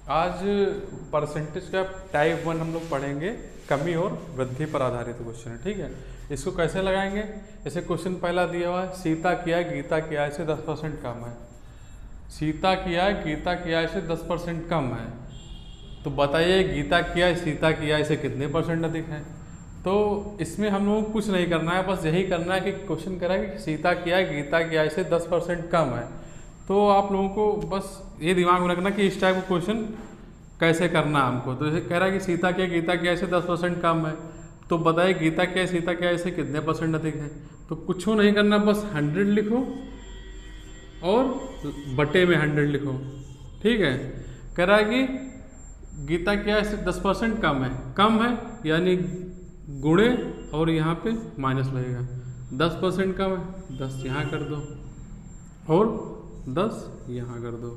आज परसेंटेज का टाइप 1 हम लोग पढ़ेंगे, कमी और वृद्धि पर आधारित क्वेश्चन है। ठीक है, इसको कैसे लगाएंगे? जैसे क्वेश्चन पहला दिया हुआ है, सीता की आय गीता की आय से 10% कम है। सीता की आय गीता की आय से 10% कम है, तो बताइए गीता की आय सीता की आय से कितने परसेंट अधिक है? तो इसमें हम लोगों को कुछ नहीं करना है, बस यही करना है कि क्वेश्चन करा कि सीता की आय गीता की आय से 10% कम है। तो आप लोगों को बस ये दिमाग में रखना कि इस टाइप का क्वेश्चन कैसे करना है हमको। तो जैसे कह रहा है कि सीता की गीता की आय से 10% कम है, तो बताइए गीता की आय सीता की आय से कितने परसेंट अधिक है? तो कुछ नहीं करना, बस 100 लिखो और बटे में 100 लिखो। ठीक है, कह रहा है कि गीता की आय से 10% कम है यानी गुणे और यहाँ पे माइनस लगेगा। 10% कम है, 10 यहाँ कर दो और 10 यहाँ कर दो।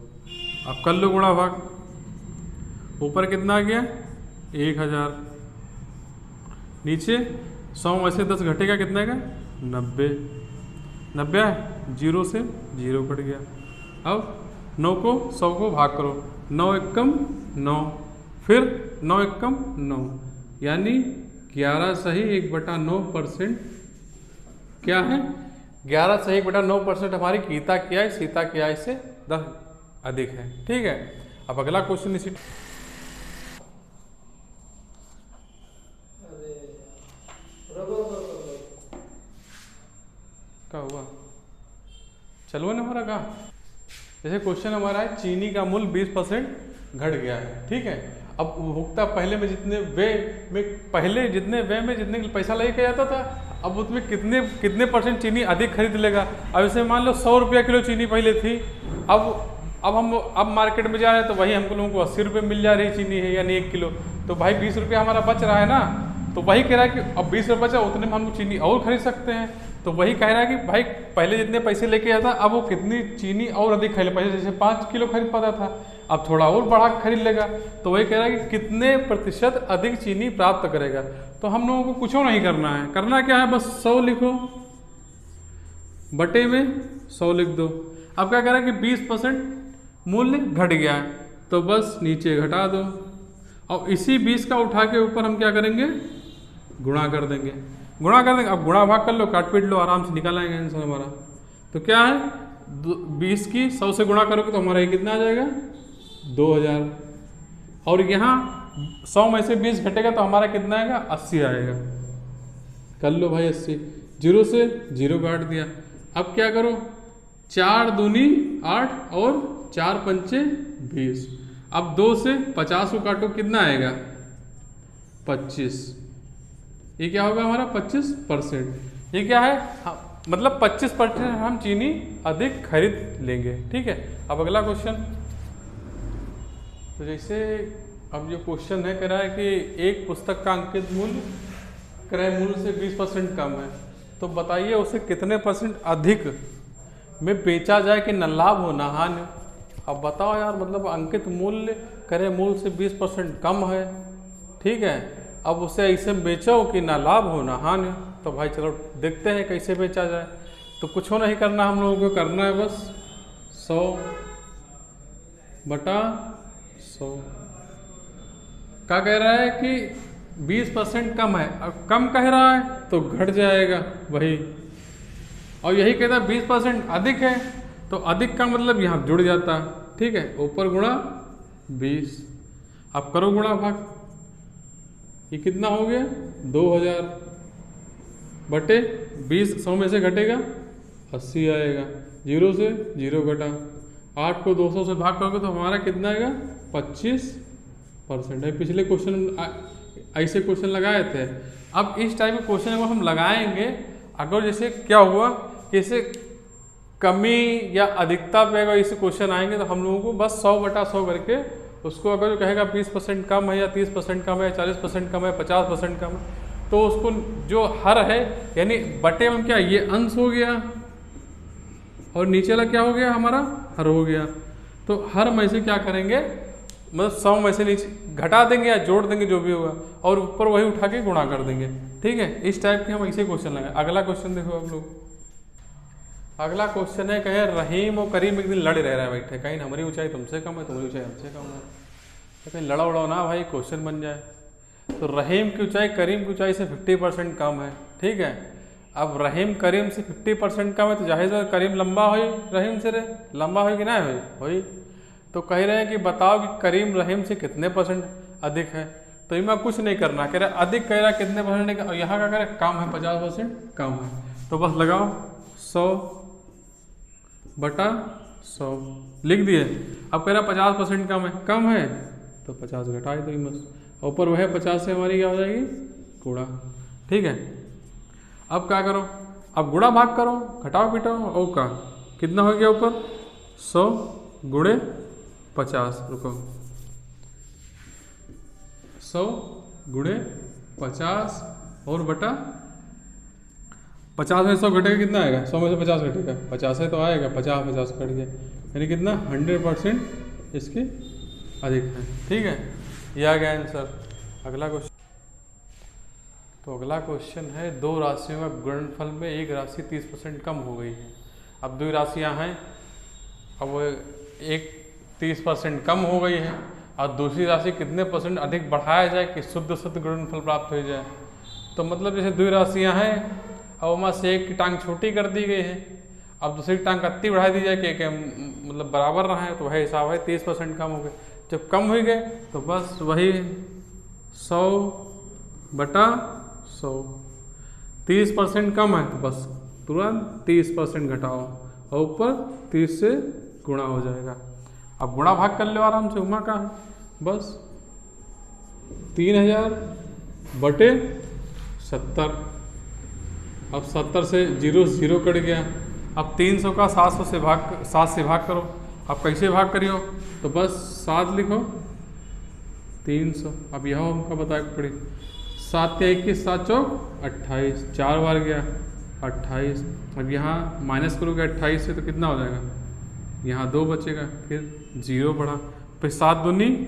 अब कर लो गुणा भाग। ऊपर कितना आ गया? 1000। नीचे 100 में से 10 घटेगा कितने का? 90। 90 है, 0 से 0 कट गया। अब 9 को 100 को भाग करो, 9 एकम 9, फिर 9 एकम 9, यानी 11 सही 1/9% क्या है? 11 सही 1/9% हमारी गीता की आय सीता की आय से 10 अधिक है। ठीक है, अब अगला क्वेश्चन इसी क्या हुआ, चलो ना हमारा कहा। जैसे क्वेश्चन हमारा है चीनी का मूल्य 20% घट गया है। ठीक है, अब उपभोक्ता पहले में जितने वे में जितने पैसा लेके जाता था, अब उसमें कितने परसेंट चीनी अधिक खरीद लेगा। अब जैसे मान लो 100 रुपया किलो चीनी पहले थी, अब मार्केट में जा रहे हैं तो वही हमको लोगों को 80 रुपये मिल जा रही चीनी है, यानी 1 किलो। तो भाई 20 रुपया हमारा बच रहा है ना, तो वही कह रहा है कि अब 20 रुपये बचा, उतने में हम चीनी और खरीद सकते हैं। तो वही कह रहा है कि भाई पहले जितने पैसे लेके जाता, अब वो कितनी चीनी और अधिक खरीद, पहले जैसे 5 किलो खरीद पाता था, अब थोड़ा और बढ़ा खरीद लेगा। तो वही कह रहा है कि कितने प्रतिशत अधिक चीनी प्राप्त करेगा। तो हम लोगों को कुछ नहीं करना है, करना क्या है, बस 100 लिखो, बटे में 100 लिख दो। अब क्या कह रहा है कि 20% मूल्य घट गया है, तो बस नीचे घटा दो, और इसी 20 का उठा के ऊपर हम क्या करेंगे, गुणा कर देंगे। अब गुणा भाग कर लो, काट पीट लो, आराम से निकल आएंगे आंसर हमारा। तो क्या है, 20 की 100 से गुणा करोगे तो हमारा ये कितना आ जाएगा, 2000। और यहाँ 100 में से 20 घटेगा तो हमारा कितना आएगा, 80 आएगा। कर लो भाई 80, 0 से 0 काट दिया। अब क्या करो, 4 दूनी 8 और 4 पंचे 20। अब 2 से 50 को काटो, कितना आएगा, 25। ये क्या होगा हमारा 25%। ये क्या है, मतलब 25% हम चीनी अधिक खरीद लेंगे। ठीक है, अब अगला क्वेश्चन। तो जैसे अब जो क्वेश्चन है, कह रहा है कि एक पुस्तक का अंकित मूल्य क्रय मूल्य से 20% कम है, तो बताइए उसे कितने % अधिक में बेचा जाए कि न लाभ हो न हानि। अब बताओ यार, मतलब अंकित मूल्य क्रय मूल्य से 20% कम है, ठीक है, अब उसे ऐसे बेचो कि ना लाभ हो ना हानि। तो भाई चलो देखते हैं कैसे बेचा जाए। तो कुछ नहीं करना, हम लोगों को करना है बस 100 बटा 100। क्या कह रहा है कि 20% कम है, अब कम कह रहा है तो घट जाएगा वही, और यही कहता है 20% अधिक है, तो अधिक का मतलब यहाँ जुड़ जाता है। ठीक है, ऊपर गुणा 20। अब करो गुणा भाग, ये कितना हो गया, 2000 बटे 20, 100 में से घटेगा 80 आएगा, 0 से 0 घटा, 8 को 200 से भाग करोगे तो हमारा कितना आएगा, 25% है। पिछले क्वेश्चन ऐसे क्वेश्चन लगाए थे। अब इस टाइप के क्वेश्चन को हम लगाएंगे अगर जैसे क्या हुआ, जैसे कमी या अधिकता पे अगर ऐसे क्वेश्चन आएंगे तो हम लोगों को बस 100 बटा 100 करके उसको, अगर जो कहेगा 20% कम है या 30% कम है, 40% कम है, 50% कम है, तो उसको जो हर है यानी बटे में क्या, ये अंश हो गया और नीचे वाला क्या हो गया, हमारा हर हो गया। तो हर में से क्या करेंगे, मतलब 100 में से नीचे घटा देंगे या जोड़ देंगे, जो भी होगा, और ऊपर वही उठा के गुणा कर देंगे। ठीक है, इस टाइप के हम ऐसे क्वेश्चन लगाए। अगला क्वेश्चन देखो आप लोग। अगला क्वेश्चन है, कहे रहीम और करीम एक दिन लड़ रहे बैठे, कहीं हमारी ऊंचाई तुमसे कम है, तुम्हारी ऊंचाई हमसे कम है। तो कहीं लड़ा उड़ा ना भाई, क्वेश्चन बन जाए। तो रहीम की ऊंचाई करीम की ऊंचाई से 50% कम है, ठीक है। अब रहीम करीम से 50% कम है तो जाहिर है करीम लंबा हो रहीम से लंबा हो कि ना हो। तो कह रहे हैं कि बताओ कि करीम रहीम से कितने % अधिक है। तो इनमें कुछ नहीं करना, कह रहा अधिक, कह रहा कितने %, और यहाँ का कह रहा कम है, 50% कम है। तो बस लगाओ 100/100 लिख दिए। अब कह रहा 50% कम है तो 50 घटा दो बस, ऊपर वह 50 से हमारी क्या हो जाएगी गुणा, ठीक है। अब क्या करो, अब गुणा भाग करो, घटाओ पिटाओ, और का कितना हो गया ऊपर 100 गुणे 50, रुको 100 गुणे 50 और बटा 50 में 100 घटेगा कितना आएगा, 100 में से 50 घटेगा 50 है तो आएगा 50 कट गया, यानी कितना 100% इसके अधिक है, ठीक है। ये आ गया आंसर। अगला क्वेश्चन, तो अगला क्वेश्चन है दो राशियों का गुणनफल में एक राशि 30% कम हो गई है। अब दो राशियां हैं, अब एक 30% कम हो गई है और दूसरी राशि कितने % अधिक बढ़ाया जाए कि शुद्ध गुणनफल प्राप्त हो जाए। तो मतलब जैसे दो राशियां हैं, अब वहाँ से एक की टांग छोटी कर दी गई है, अब दूसरी टांग कत्ती बढ़ा दी जाए कि मतलब बराबर रहा है, तो वही हिसाब है 30% कम हो गए। जब कम हो गए तो बस वही 100/100, 30% कम है तो बस तुरंत 30% घटाओ और ऊपर 30 से गुणा हो जाएगा। अब गुणा भाग कर लो आराम से, उमा का बस 3000/70। अब 70 से 0 कट गया। अब 300 का 700 से 7 से भाग करो। अब कैसे भाग करियो, तो बस 7 लिखो 300। अब यह हमको बताए पड़ी 7 या 21, 7 चौक 28, 4 बार गया 28। अब यहाँ माइनस करोगे 28 से तो कितना हो जाएगा, यहाँ 2 बचेगा, फिर 0 बढ़ा, फिर 7 दूनी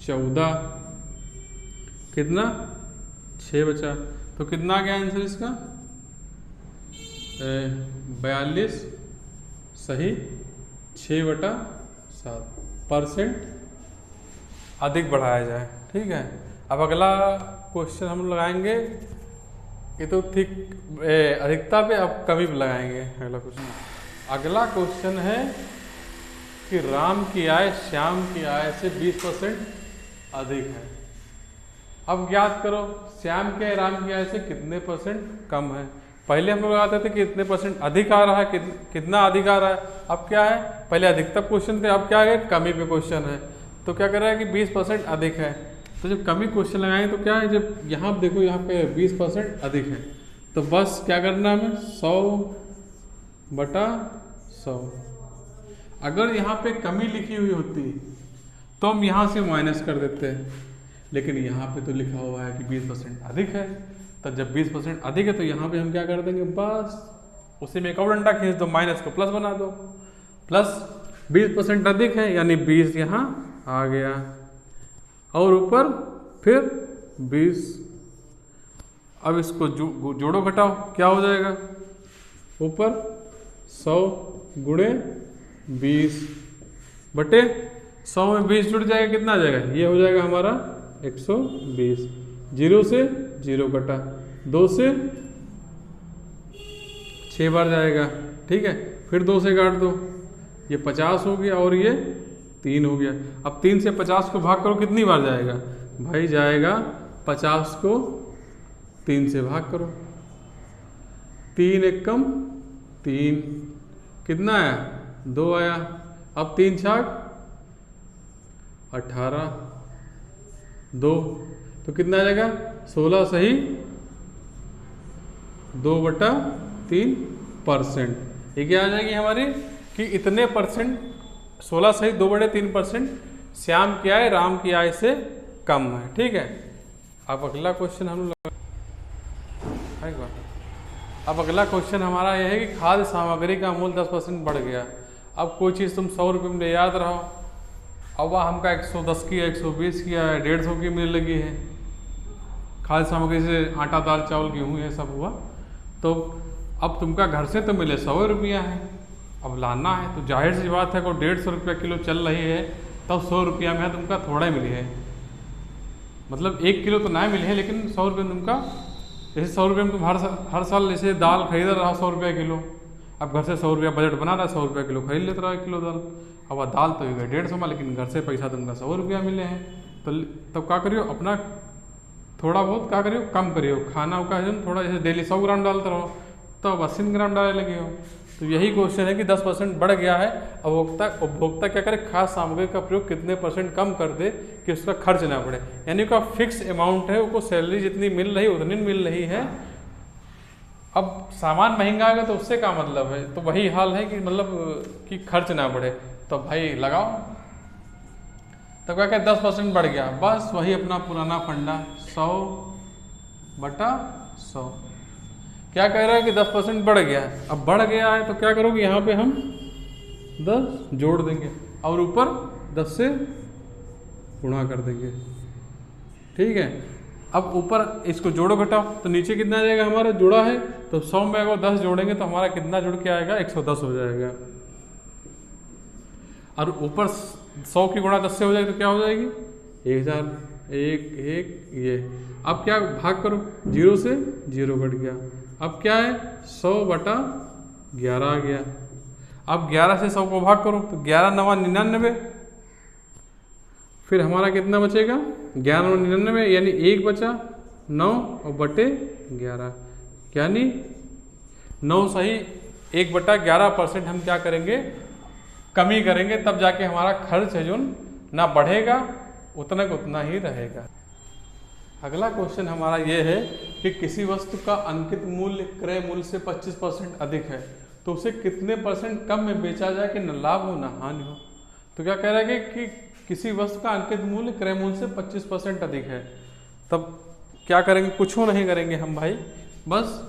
14, कितना 6 बचा। तो कितना आ गया आंसर इसका 42 सही 6/7% अधिक बढ़ाया जाए, ठीक है। अब अगला क्वेश्चन हम लगाएंगे, ये तो ठीक अधिकता पे, अब कमी पे लगाएंगे अगला क्वेश्चन है कि राम की आय श्याम की आय से 20% अधिक है। अब ज्ञात करो श्याम की आय राम की आय से कितने % कम है। पहले हम लोग लगाते थे कि कितने % अधिक आ रहा है, कितना अधिक आ रहा है। अब क्या है, पहले अधिकतम क्वेश्चन थे, अब क्या है कमी पे क्वेश्चन है। तो क्या कर रहा है कि 20% अधिक है। तो जब कमी क्वेश्चन लगाएंगे तो क्या है, जब यहाँ देखो यहाँ पे 20% अधिक है तो बस क्या करना है हमें 100/100। अगर यहाँ पे कमी लिखी हुई होती तो हम यहाँ से माइनस कर देते हैं, लेकिन यहाँ पे तो लिखा हुआ है कि 20% अधिक है। तो जब 20% अधिक है तो यहाँ पे हम क्या कर देंगे, बस उसी में एक और डंडा खींच दो, माइनस को प्लस बना दो, प्लस 20% अधिक है यानी 20 यहाँ आ गया और ऊपर फिर 20। अब इसको जोड़ो घटाओ, क्या हो जाएगा, ऊपर 100 गुणे 20/100 में 20 जुड़ जाएगा, कितना आ जाएगा, ये हो जाएगा हमारा 120। 0 से 0 कटा, 2 से 6 बार जाएगा, ठीक है। फिर 2 से काट दो, ये 50 हो गया और ये 3 हो गया। अब 3 से 50 को भाग करो, कितनी बार जाएगा भाई, जाएगा 50 को 3 से भाग करो, 3 एकम 3, कितना आया 2 आया। अब 3 छाक 18, 2 तो कितना आ जाएगा 16 सही 2/3%। ये क्या आ जाएगी हमारी कि इतने % 16 सही 2/3% श्याम की आय राम की आय से कम है, ठीक है। अब अगला क्वेश्चन हम लोग, अब अगला क्वेश्चन हमारा यह है कि खाद्य सामग्री का मूल्य 10% बढ़ गया। अब कोई चीज़ तुम 100 रुपये में ले याद रहो, अब वह हमका 110 की 120 की 150 की मिलने लगी है। खाद्य सामग्री से आटा दाल चावल गेहूँ ये सब हुआ, तो अब तुमका घर से तो मिले 100 रुपया है, अब लाना है तो जाहिर सी बात है को 150 रुपया किलो चल रही है तब 100 रुपया में तुमका थोड़ा मिले है, मतलब 1 किलो तो ना मिले है, लेकिन 100 रुपये में तुमका, जैसे 100 रुपये में तुम हर साल जैसे दाल खरीद रहा 100 रुपये किलो, अब घर से 100 रुपया बजट बना रहा है, 100 रुपये किलो खरीद लेता रहा 1 किलो दाल। अब दाल तो 150 में, लेकिन घर से पैसा तुमका 100 रुपया मिले हैं, तो तब क्या करियो, अपना थोड़ा बहुत क्या करियो, कम करियो खाना का है, थोड़ा जैसे डेली 100 ग्राम डालते रहो तो अब 80 ग्राम डालने लगे हो। तो यही क्वेश्चन है कि 10% बढ़ गया है, उपभोक्ता क्या करे, खास सामग्री का प्रयोग कितने % कम कर दे कि उसका खर्च ना पड़े, यानी का फिक्स अमाउंट है, उसको सैलरी जितनी मिल रही उतनी मिल रही है। अब सामान महंगा आएगा तो उससे क्या मतलब है, तो वही हाल है कि मतलब कि खर्च ना बढ़े, तो भाई लगाओ। तो क्या कहते 10% बढ़ गया, बस वही अपना पुराना फंडा 100/100। क्या कह रहा है कि 10% बढ़ गया है, अब बढ़ गया है तो क्या करोगे, यहाँ पे हम 10 जोड़ देंगे और ऊपर 10 से गुणा कर देंगे, ठीक है। अब ऊपर इसको जोड़ो घटाओ तो नीचे कितना आ जाएगा, हमारा जुड़ा है तो 100 में अगर 10 जोड़ेंगे तो हमारा कितना जुड़ के आएगा, 110 हो जाएगा। और ऊपर 100 की गुणा 10 से हो जाएगी तो क्या हो जाएगी, 1000, 1 ये। अब क्या भाग करो, 0 से 0 घट गया, अब क्या है 100/11 आ गया। अब 11 से 100 को भाग करो तो 11 9 99, फिर हमारा कितना बचेगा 11 9 99, यानी 1 बचा 9 और बटे 11, यानी 9 सही 1/11% हम क्या करेंगे, कमी करेंगे, तब जाके हमारा खर्च है जो ना बढ़ेगा, उतना का उतना ही रहेगा। अगला क्वेश्चन हमारा ये है कि किसी वस्तु का अंकित मूल्य क्रय मूल्य से 25% अधिक है तो उसे कितने % कम में बेचा जाए कि न लाभ हो न हानि हो। तो क्या कह रहा है कि किसी वस्तु का अंकित मूल्य क्रय मूल्य से 25% अधिक है, तब क्या करेंगे, कुछ नहीं करेंगे हम भाई, बस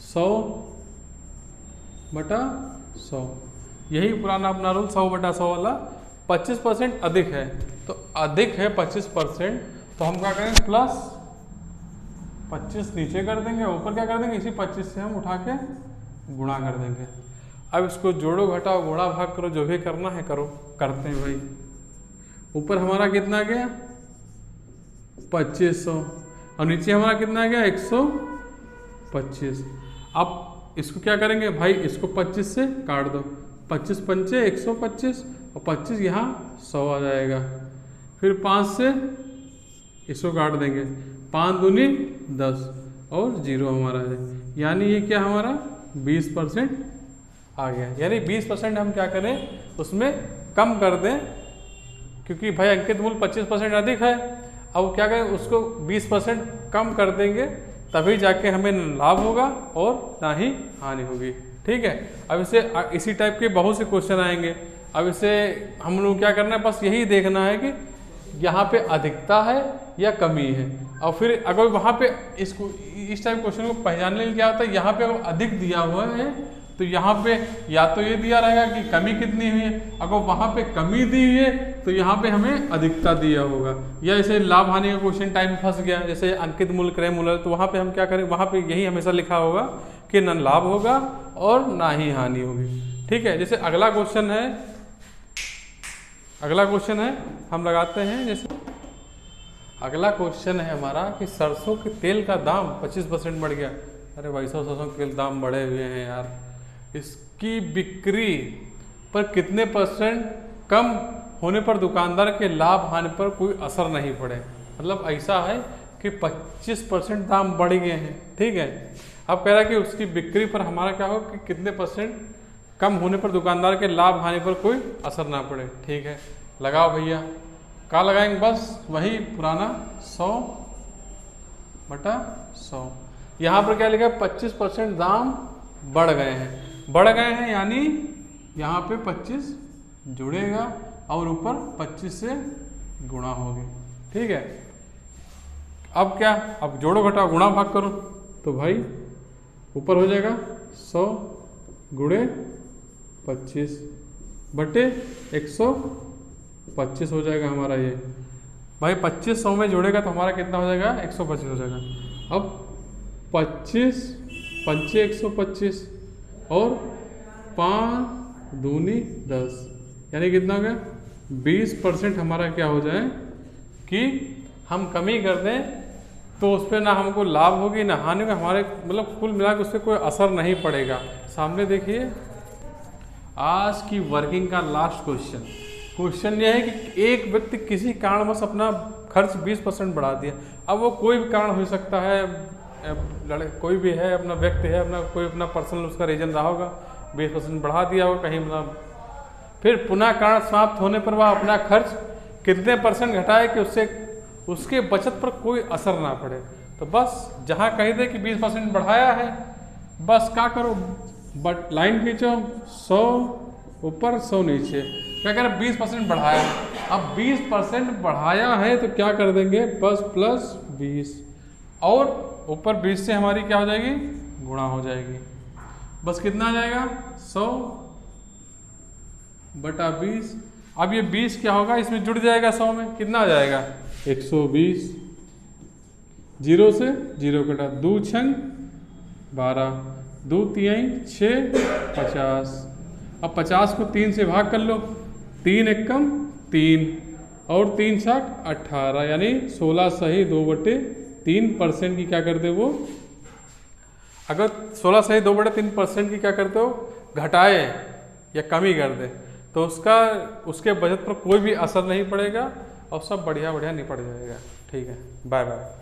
100/100, यही पुराना अपना रूल 100/100 वाला। 25% अधिक है तो अधिक है 25%, तो हम क्या करेंगे प्लस 25 नीचे कर देंगे, ऊपर क्या कर देंगे, इसी 25 से हम उठा के गुणा कर देंगे। अब इसको जोड़ो घटाओ गुणा भाग करो, जो भी करना है करो, करते हैं भाई। ऊपर हमारा कितना आ गया 2500 और नीचे हमारा कितना आ गया 125। अब इसको क्या करेंगे भाई, इसको 25 से काट दो, 25 पंचे 125 और 25 यहाँ 100 आ जाएगा। फिर 5 से इसको काट देंगे, 5 दूनी 10 और 0 हमारा है, यानी ये क्या हमारा 20% आ गया। यानी 20% हम क्या करें उसमें कम कर दें, क्योंकि भाई अंकित मूल्य 25% अधिक है। अब क्या करें उसको 20% कम कर देंगे, तभी जाके हमें लाभ होगा और ना ही हानि होगी, ठीक है। अब इसी टाइप के बहुत से क्वेश्चन आएंगे। अब इसे हम लोग क्या करना है, बस यही देखना है कि यहाँ पे अधिकता है या कमी है, और फिर अगर वहाँ पे इसको इस टाइप क्वेश्चन को पहचानने के लिए क्या होता है, यहाँ पे अगर अधिक दिया हुआ है तो यहाँ पे या तो ये दिया रहेगा कि कमी कितनी हुई है, अगर वहाँ पे कमी दी हुई है तो यहाँ पे हमें अधिकता दिया होगा। या जैसे लाभ हानि का क्वेश्चन टाइम फंस गया, जैसे अंकित मूल्य क्रय मूल्य, तो वहाँ पे हम क्या करें, वहाँ पे यही हमेशा लिखा होगा कि न लाभ होगा और ना ही हानि होगी, ठीक है। जैसे अगला क्वेश्चन है हम लगाते हैं। जैसे अगला क्वेश्चन है हमारा कि सरसों के तेल का दाम 25% बढ़ गया। अरे भाई सरसों के तेल दाम बढ़े हुए हैं यार, इसकी बिक्री पर कितने % कम होने पर दुकानदार के लाभ हानि पर कोई असर नहीं पड़े। मतलब ऐसा है कि 25% दाम बढ़ गए हैं, ठीक है। अब कह रहा है कि उसकी बिक्री पर हमारा क्या होगा कि कितने % कम होने पर दुकानदार के लाभ हानि पर कोई असर ना पड़े, ठीक है। लगाओ भैया, क्या लगाएंगे, बस वही पुराना 100/100। यहाँ पर क्या लिखा है 25% दाम बढ़ गए हैं, यानी यहाँ पे 25 जुड़ेगा और ऊपर 25 से गुणा होगी, ठीक है। अब क्या, अब जोड़ो घटाओ गुणा भाग करो तो भाई ऊपर हो जाएगा 100 गुणे 25/125 हो जाएगा हमारा ये। भाई 25 100 में जोड़ेगा तो हमारा कितना हो जाएगा 125 हो जाएगा। अब 25 पंचे 125 और 5 दूनी 10, यानी कितना हो गया 20% हमारा क्या हो जाए कि हम कमी कर दें, तो उस पर ना हमको लाभ होगी ना हानि होगी, हमारे मतलब कुल मिला के उस पर कोई असर नहीं पड़ेगा। सामने देखिए आज की वर्किंग का लास्ट क्वेश्चन यह है कि एक व्यक्ति किसी कारणवश अपना खर्च 20% बढ़ा दिया। अब वो कोई भी कारण हो सकता है, कोई भी है, अपना व्यक्ति है, अपना कोई अपना पर्सनल उसका रीजन रहा होगा, 20% बढ़ा दिया होगा कहीं, मतलब फिर पुनः कारण समाप्त होने पर वह अपना खर्च कितने % घटाए कि उससे उसके बचत पर कोई असर ना पड़े। तो बस जहाँ कही दे कि 20% बढ़ाया है, बस क्या करो, बट लाइन खींचो, 100 ऊपर 100 नीचे, क्या करें 20% बढ़ाया है। अब 20% बढ़ाया है तो क्या कर देंगे, बस प्लस 20 और ऊपर 20 से हमारी क्या हो जाएगी, गुणा हो जाएगी। बस कितना आ जाएगा 100 बटा 20। अब ये 20 क्या होगा, इसमें जुड़ जाएगा 100 में, कितना आ जाएगा 120। 0 से 0 कटा, 2 छंग 12, 2 तिहाई 6, 50। अब 50 को 3 से भाग कर लो, 3 एकम 3 और 3 छक 18, यानी 16 सही 2/3% की क्या करते वो, अगर 16 सही 2/3% की क्या करते हो, घटाए या कमी कर दे, तो उसके बजट पर कोई भी असर नहीं पड़ेगा और सब बढ़िया बढ़िया निपट जाएगा। ठीक है, बाय बाय।